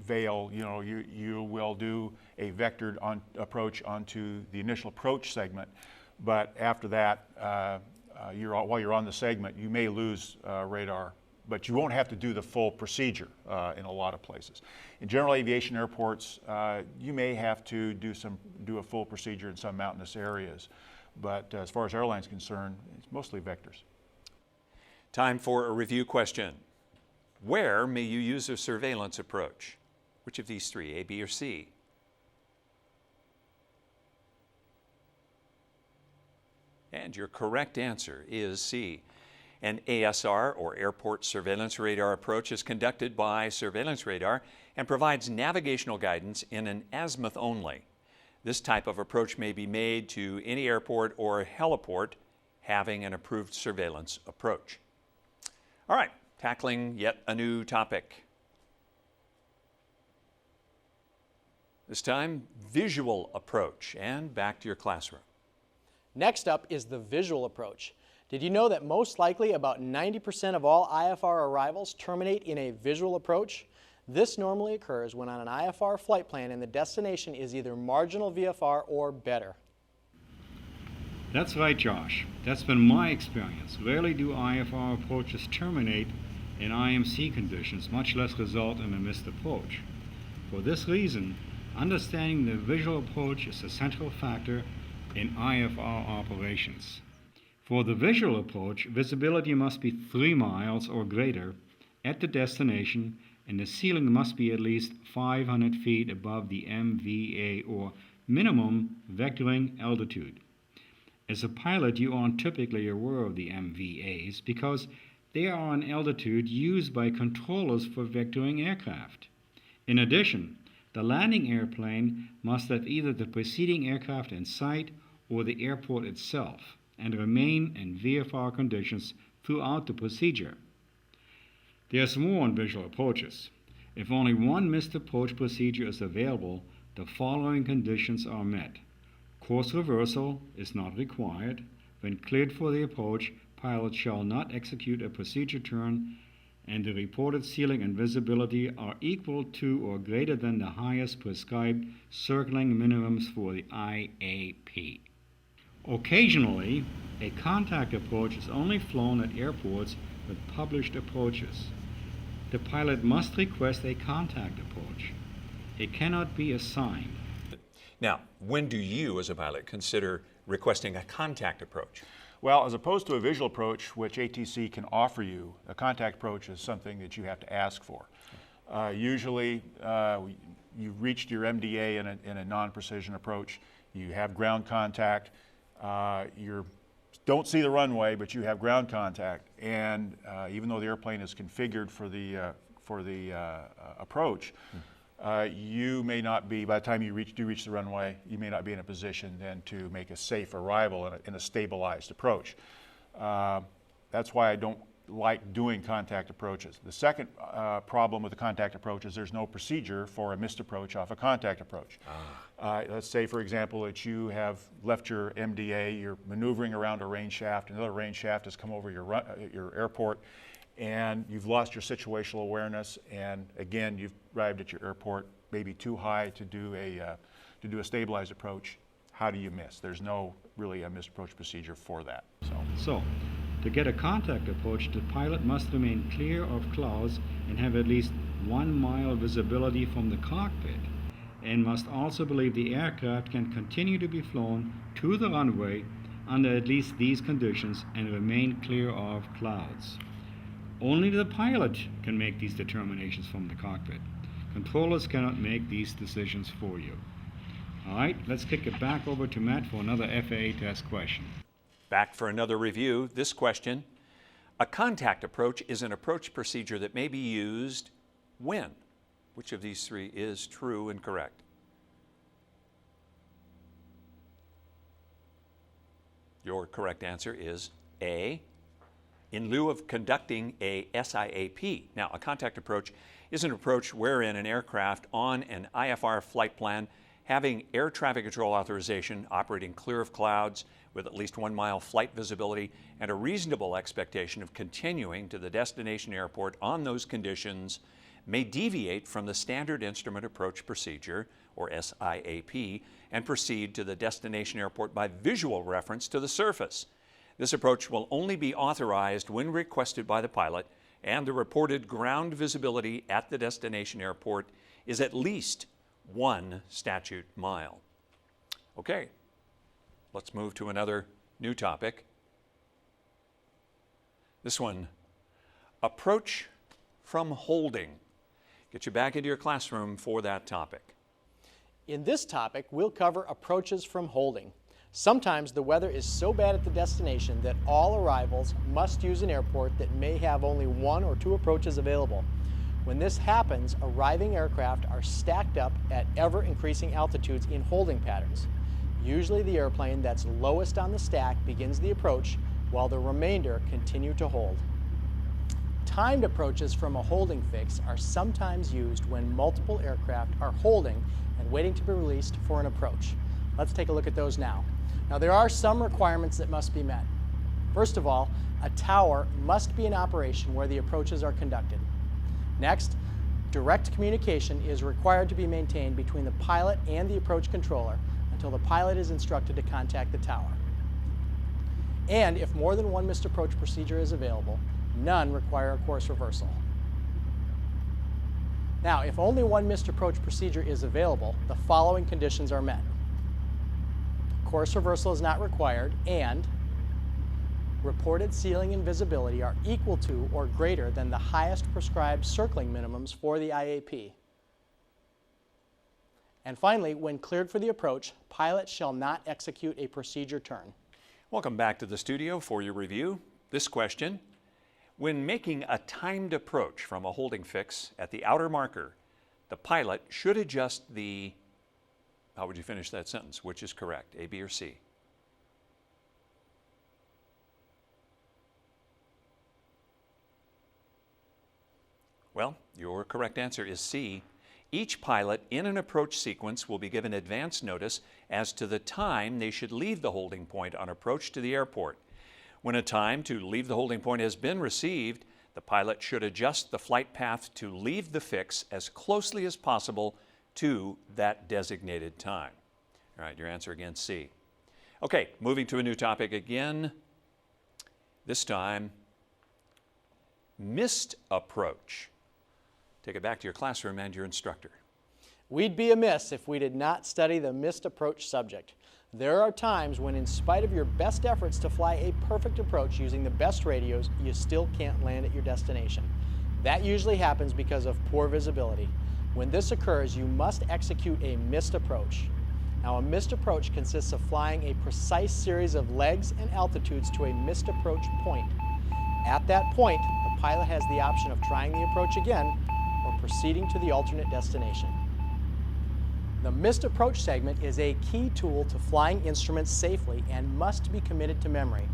Vail, you will do a vectored approach onto the initial approach segment, but after that, while you're on the segment, you may lose radar, but you won't have to do the full procedure in a lot of places. In general aviation airports, you may have to do a full procedure in some mountainous areas, but as far as airlines concerned, it's mostly vectors. Time for a review question. Where may you use a surveillance approach? Which of these three, A, B, or C? And your correct answer is C. An ASR, or Airport Surveillance Radar approach, is conducted by surveillance radar and provides navigational guidance in an azimuth only. This type of approach may be made to any airport or heliport having an approved surveillance approach. All right, tackling yet a new topic. This time, visual approach, and back to your classroom. Next up is the visual approach. Did you know that most likely about 90% of all IFR arrivals terminate in a visual approach? This normally occurs when on an IFR flight plan and the destination is either marginal VFR or better. That's right, Josh. That's been my experience. Rarely do IFR approaches terminate in IMC conditions, much less result in a missed approach. For this reason, understanding the visual approach is a central factor in IFR operations. For the visual approach, visibility must be 3 miles or greater at the destination, and the ceiling must be at least 500 feet above the MVA, or minimum vectoring altitude. As a pilot, you aren't typically aware of the MVAs because they are an altitude used by controllers for vectoring aircraft. In addition, the landing airplane must have either the preceding aircraft in sight or the airport itself and remain in VFR conditions throughout the procedure. There's more on visual approaches. If only one missed approach procedure is available, the following conditions are met. Course reversal is not required. When cleared for the approach, pilots shall not execute a procedure turn, and the reported ceiling and visibility are equal to or greater than the highest prescribed circling minimums for the IAP. Occasionally, a contact approach is only flown at airports with published approaches. The pilot must request a contact approach. It cannot be assigned. Now, when do you, as a pilot, consider requesting a contact approach? Well, as opposed to a visual approach, which ATC can offer you, a contact approach is something that you have to ask for. Usually, you've reached your MDA in a non-precision approach. You have ground contact. You don't see the runway, but you have ground contact. And even though the airplane is configured for the approach, you may not be, by the time you do reach the runway, you may not be in a position then to make a safe arrival in a stabilized approach. That's why I don't like doing contact approaches. The second problem with the contact approach is there's no procedure for a missed approach off a contact approach. Let's say, for example, that you have left your MDA, you're maneuvering around a range shaft, another range shaft has come over your airport, and you've lost your situational awareness, and again, you've arrived at your airport maybe too high to do a stabilized approach. How do you miss? There's no really a missed approach procedure for that. So, to get a contact approach, the pilot must remain clear of clouds and have at least 1 mile visibility from the cockpit, and must also believe the aircraft can continue to be flown to the runway under at least these conditions and remain clear of clouds. Only the pilot can make these determinations from the cockpit. Controllers cannot make these decisions for you. All right, let's kick it back over to Matt for another FAA test question. Back for another review. This question: a contact approach is an approach procedure that may be used when? Which of these three is true and correct? Your correct answer is A, in lieu of conducting a SIAP. Now, a contact approach is an approach wherein an aircraft on an IFR flight plan having air traffic control authorization, operating clear of clouds with at least 1 mile flight visibility and a reasonable expectation of continuing to the destination airport on those conditions, may deviate from the standard instrument approach procedure, or SIAP, and proceed to the destination airport by visual reference to the surface. This approach will only be authorized when requested by the pilot, and the reported ground visibility at the destination airport is at least 1 statute mile. Okay, let's move to another new topic. This one, approach from holding. Get you back into your classroom for that topic. In this topic, we'll cover approaches from holding. Sometimes the weather is so bad at the destination that all arrivals must use an airport that may have only 1 or 2 approaches available. When this happens, arriving aircraft are stacked up at ever-increasing altitudes in holding patterns. Usually the airplane that's lowest on the stack begins the approach, while the remainder continue to hold. Timed approaches from a holding fix are sometimes used when multiple aircraft are holding and waiting to be released for an approach. Let's take a look at those now. Now, there are some requirements that must be met. First of all, a tower must be in operation where the approaches are conducted. Next, direct communication is required to be maintained between the pilot and the approach controller until the pilot is instructed to contact the tower. And if more than 1 missed approach procedure is available, none require a course reversal. Now, if only 1 missed approach procedure is available, the following conditions are met. Course reversal is not required, and reported ceiling and visibility are equal to or greater than the highest prescribed circling minimums for the IAP. And finally, when cleared for the approach, pilots shall not execute a procedure turn. Welcome back to the studio for your review. This question: when making a timed approach from a holding fix at the outer marker, the pilot should adjust the, how would you finish that sentence? Which is correct, A, B, or C? Well, your correct answer is C. Each pilot in an approach sequence will be given advance notice as to the time they should leave the holding point on approach to the airport. When a time to leave the holding point has been received, the pilot should adjust the flight path to leave the fix as closely as possible to that designated time. All right, your answer again, C. Okay, moving to a new topic again. This time, missed approach. Take it back to your classroom and your instructor. We'd be amiss if we did not study the missed approach subject. There are times when, in spite of your best efforts to fly a perfect approach using the best radios, you still can't land at your destination. That usually happens because of poor visibility. When this occurs, you must execute a missed approach. Now, a missed approach consists of flying a precise series of legs and altitudes to a missed approach point. At that point, the pilot has the option of trying the approach again or proceeding to the alternate destination. The missed approach segment is a key tool to flying instruments safely and must be committed to memory.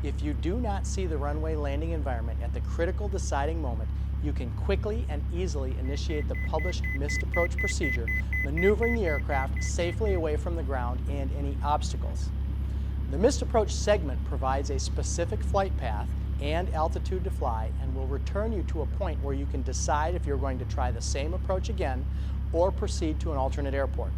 If you do not see the runway landing environment at the critical deciding moment, you can quickly and easily initiate the published missed approach procedure, maneuvering the aircraft safely away from the ground and any obstacles. The missed approach segment provides a specific flight path and altitude to fly and will return you to a point where you can decide if you're going to try the same approach again or proceed to an alternate airport.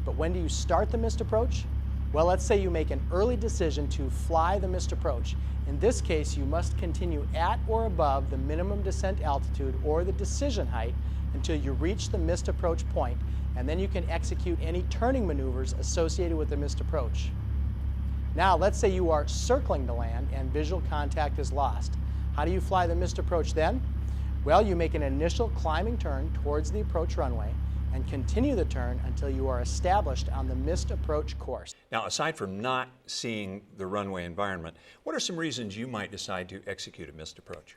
But when do you start the missed approach? Well, let's say you make an early decision to fly the missed approach. In this case, you must continue at or above the minimum descent altitude or the decision height until you reach the missed approach point, and then you can execute any turning maneuvers associated with the missed approach. Now, let's say you are circling the land and visual contact is lost. How do you fly the missed approach then? Well, you make an initial climbing turn towards the approach runway and continue the turn until you are established on the missed approach course. Now, aside from not seeing the runway environment, what are some reasons you might decide to execute a missed approach?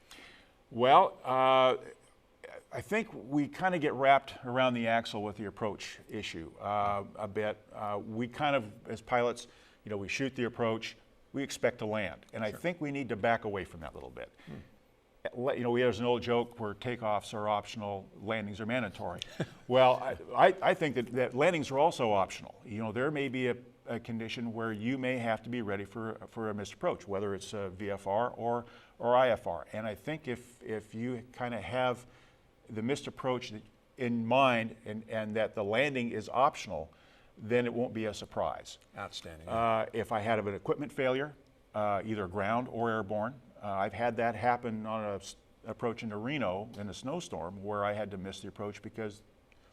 Well, I think we kind of get wrapped around the axle with the approach issue a bit. We kind of, as pilots, you know, we shoot the approach, we expect to land. And I think we need to back away from that a little bit. You know, there's an old joke where takeoffs are optional, landings are mandatory. Well, I think that landings are also optional. You know, there may be a condition where you may have to be ready for a missed approach, whether it's a VFR or IFR. And I think if you kind of have the missed approach in mind and that the landing is optional, then it won't be a surprise. Outstanding. If I had an equipment failure, either ground or airborne, I've had that happen on an approach into Reno in a snowstorm where I had to miss the approach because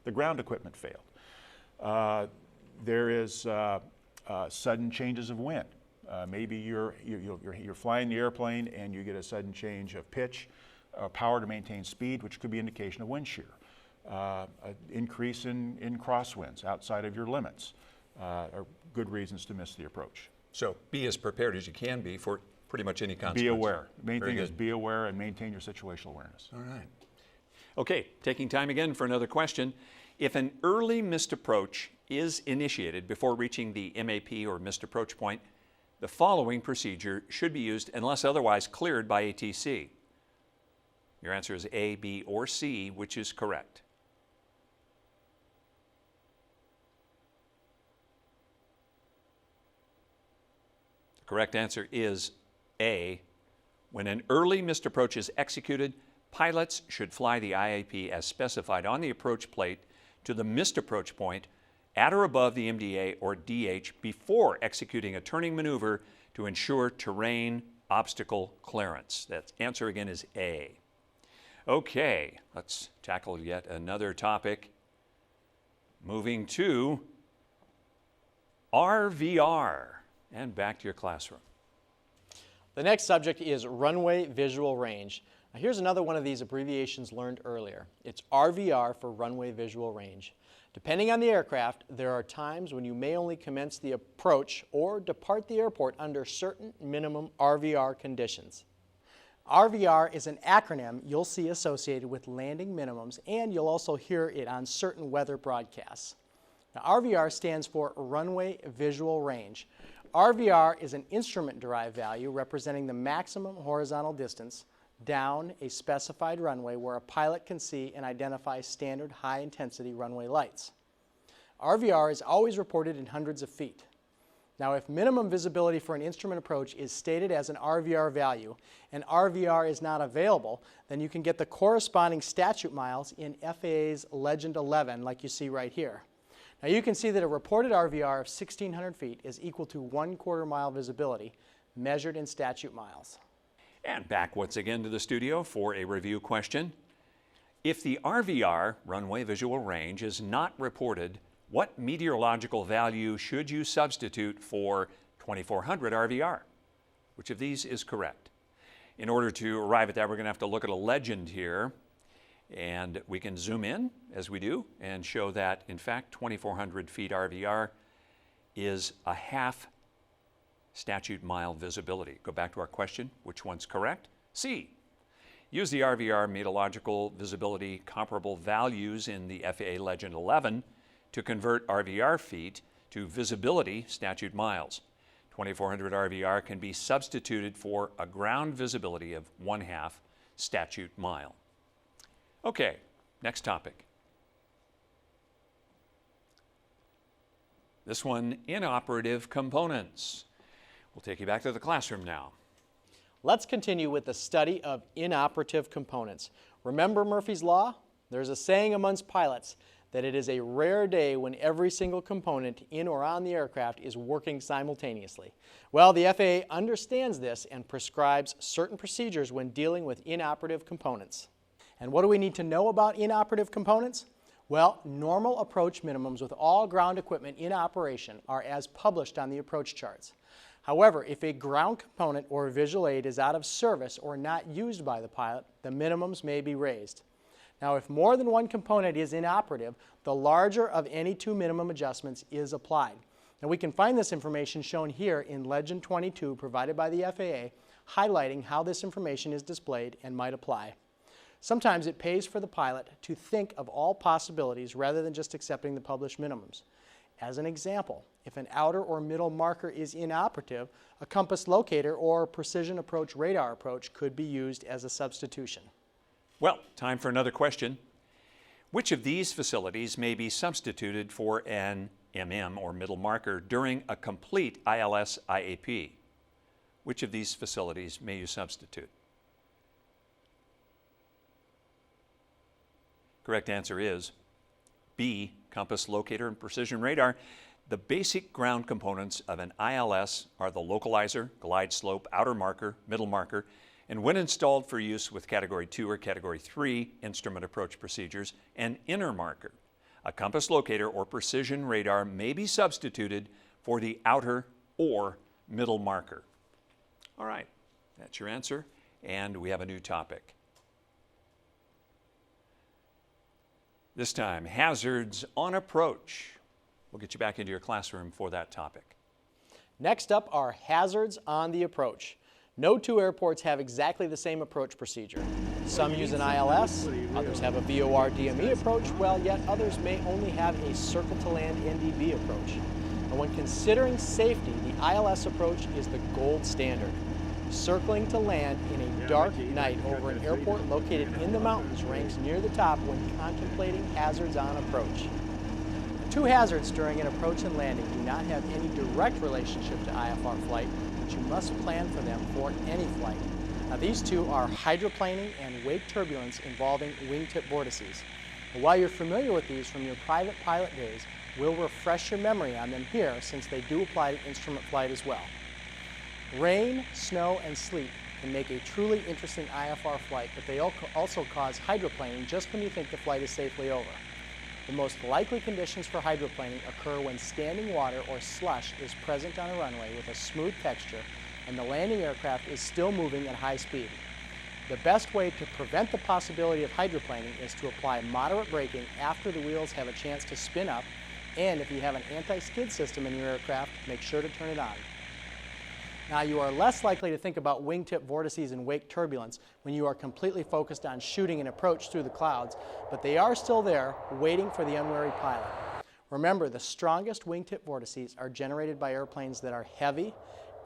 the ground equipment failed. There is sudden changes of wind. Maybe you're flying the airplane and you get a sudden change of pitch, power to maintain speed, which could be an indication of wind shear. An increase in crosswinds outside of your limits are good reasons to miss the approach. So be as prepared as you can be for pretty much any consequence. Be aware. Main Very thing is good. be aware and maintain your situational awareness. All right. Okay, taking time again for another question. If an early missed approach is initiated before reaching the MAP or missed approach point, the following procedure should be used unless otherwise cleared by ATC. Your answer is A, B, or C, which is correct. The correct answer is A. When an early missed approach is executed, pilots should fly the IAP as specified on the approach plate to the missed approach point at or above the MDA or DH before executing a turning maneuver to ensure terrain obstacle clearance. That answer again is A. Okay, let's tackle yet another topic. Moving to RVR and back to your classroom. The next subject is runway visual range. Now here's another one of these abbreviations learned earlier. It's RVR for runway visual range. Depending on the aircraft, there are times when you may only commence the approach or depart the airport under certain minimum RVR conditions. RVR is an acronym you'll see associated with landing minimums, and you'll also hear it on certain weather broadcasts. Now, RVR stands for runway visual range. RVR is an instrument-derived value representing the maximum horizontal distance down a specified runway where a pilot can see and identify standard high-intensity runway lights. RVR is always reported in hundreds of feet. Now, if minimum visibility for an instrument approach is stated as an RVR value and RVR is not available, then you can get the corresponding statute miles in FAA's Legend 11 like you see right here. Now you can see that a reported RVR of 1,600 feet is equal to 1/4 mile visibility measured in statute miles. And back once again to the studio for a review question. If the RVR, runway visual range, is not reported, what meteorological value should you substitute for 2,400 RVR? Which of these is correct? In order to arrive at that, we're going to have to look at a legend here. And we can zoom in, as we do, and show that, in fact, 2,400 feet RVR is a half statute mile visibility. Go back to our question, which one's correct? C. Use the RVR meteorological visibility comparable values in the FAA Legend 11 to convert RVR feet to visibility statute miles. 2400 RVR can be substituted for a ground visibility of 1/2 statute mile. Okay, next topic. This one, inoperative components. We'll take you back to the classroom now. Let's continue with the study of inoperative components. Remember Murphy's Law? There's a saying amongst pilots that it is a rare day when every single component in or on the aircraft is working simultaneously. Well, the FAA understands this and prescribes certain procedures when dealing with inoperative components. And what do we need to know about inoperative components? Well, normal approach minimums with all ground equipment in operation are as published on the approach charts. However, if a ground component or visual aid is out of service or not used by the pilot, the minimums may be raised. Now, if more than one component is inoperative, the larger of any two minimum adjustments is applied. Now, we can find this information shown here in Legend 22 provided by the FAA, highlighting how this information is displayed and might apply. Sometimes it pays for the pilot to think of all possibilities rather than just accepting the published minimums. As an example, if an outer or middle marker is inoperative, a compass locator or precision approach radar approach could be used as a substitution. Well, time for another question. Which of these facilities may be substituted for an MM or middle marker during a complete ILS IAP? Which of these facilities may you substitute? Correct answer is B, compass locator and precision radar. The basic ground components of an ILS are the localizer, glide slope, outer marker, middle marker, and when installed for use with Category 2 or Category 3 instrument approach procedures, an inner marker. A compass locator or precision radar may be substituted for the outer or middle marker. All right, that's your answer, and we have a new topic. This time, hazards on approach. We'll get you back into your classroom for that topic. Next up are hazards on the approach. No two airports have exactly the same approach procedure. Some use an ILS, others have a VOR DME approach, while yet others may only have a circle to land NDB approach. And when considering safety, the ILS approach is the gold standard. Circling to land in a dark night over an airport located in the mountains ranks near the top when contemplating hazards on approach. Two hazards during an approach and landing do not have any direct relationship to IFR flight, but you must plan for them for any flight. Now, these two are hydroplaning and wake turbulence involving wingtip vortices. And while you're familiar with these from your private pilot days, we'll refresh your memory on them here since they do apply to instrument flight as well. Rain, snow, and sleet can make a truly interesting IFR flight, but they also cause hydroplaning just when you think the flight is safely over. The most likely conditions for hydroplaning occur when standing water or slush is present on a runway with a smooth texture and the landing aircraft is still moving at high speed. The best way to prevent the possibility of hydroplaning is to apply moderate braking after the wheels have a chance to spin up, and if you have an anti-skid system in your aircraft, make sure to turn it on. Now, you are less likely to think about wingtip vortices and wake turbulence when you are completely focused on shooting an approach through the clouds, but they are still there, waiting for the unwary pilot. Remember, the strongest wingtip vortices are generated by airplanes that are heavy,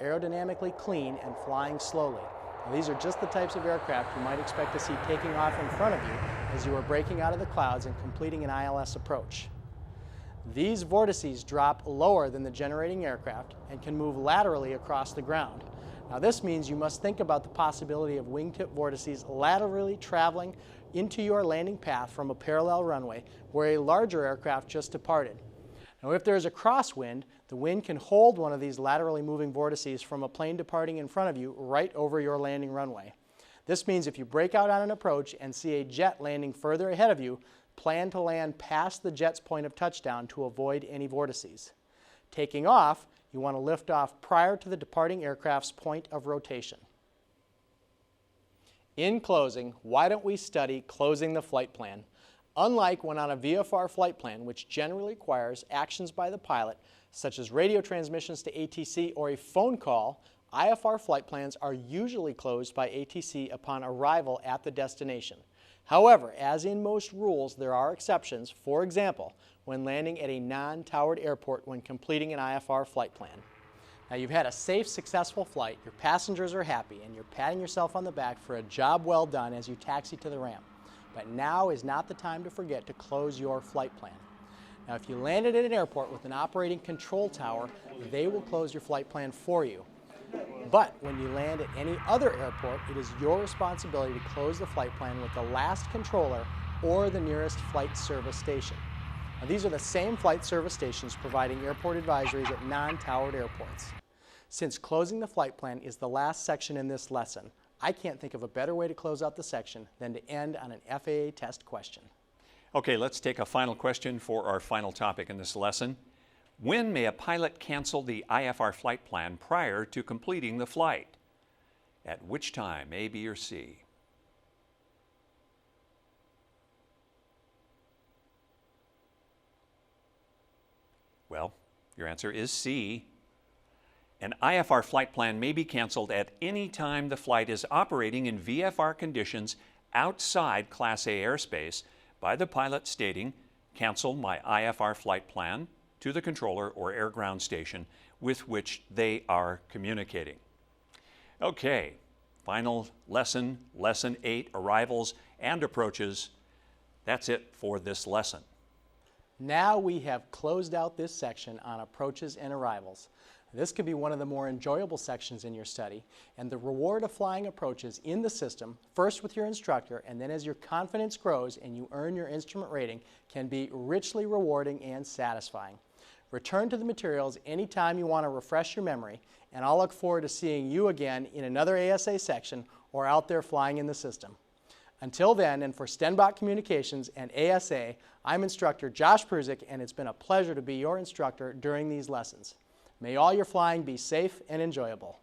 aerodynamically clean, and flying slowly. Now, these are just the types of aircraft you might expect to see taking off in front of you as you are breaking out of the clouds and completing an ILS approach. These vortices drop lower than the generating aircraft and can move laterally across the ground. Now, this means you must think about the possibility of wingtip vortices laterally traveling into your landing path from a parallel runway where a larger aircraft just departed. Now, if there is a crosswind, the wind can hold one of these laterally moving vortices from a plane departing in front of you right over your landing runway. This means if you break out on an approach and see a jet landing further ahead of you, plan to land past the jet's point of touchdown to avoid any vortices. Taking off, you want to lift off prior to the departing aircraft's point of rotation. In closing, why don't we study closing the flight plan? Unlike when on a VFR flight plan, which generally requires actions by the pilot, such as radio transmissions to ATC or a phone call, IFR flight plans are usually closed by ATC upon arrival at the destination. However, as in most rules, there are exceptions, for example, when landing at a non-towered airport when completing an IFR flight plan. Now you've had a safe, successful flight, your passengers are happy, and you're patting yourself on the back for a job well done as you taxi to the ramp. But now is not the time to forget to close your flight plan. Now if you landed at an airport with an operating control tower, they will close your flight plan for you. But when you land at any other airport, it is your responsibility to close the flight plan with the last controller or the nearest flight service station. Now, these are the same flight service stations providing airport advisories at non-towered airports. Since closing the flight plan is the last section in this lesson, I can't think of a better way to close out the section than to end on an FAA test question. Okay, let's take a final question for our final topic in this lesson. When may a pilot cancel the IFR flight plan prior to completing the flight? At which time, A, B, or C? Well, your answer is C. An IFR flight plan may be canceled at any time the flight is operating in VFR conditions outside Class A airspace by the pilot stating, "Cancel my IFR flight plan," to the controller or air ground station with which they are communicating. Okay, final lesson, Lesson 8, Arrivals and Approaches. That's it for this lesson. Now we have closed out this section on approaches and arrivals. This could be one of the more enjoyable sections in your study, and the reward of flying approaches in the system, first with your instructor and then as your confidence grows and you earn your instrument rating, can be richly rewarding and satisfying. Return to the materials anytime you want to refresh your memory, and I'll look forward to seeing you again in another ASA section or out there flying in the system. Until then, and for Stenbach Communications and ASA, I'm instructor Josh Pruzik, and it's been a pleasure to be your instructor during these lessons. May all your flying be safe and enjoyable.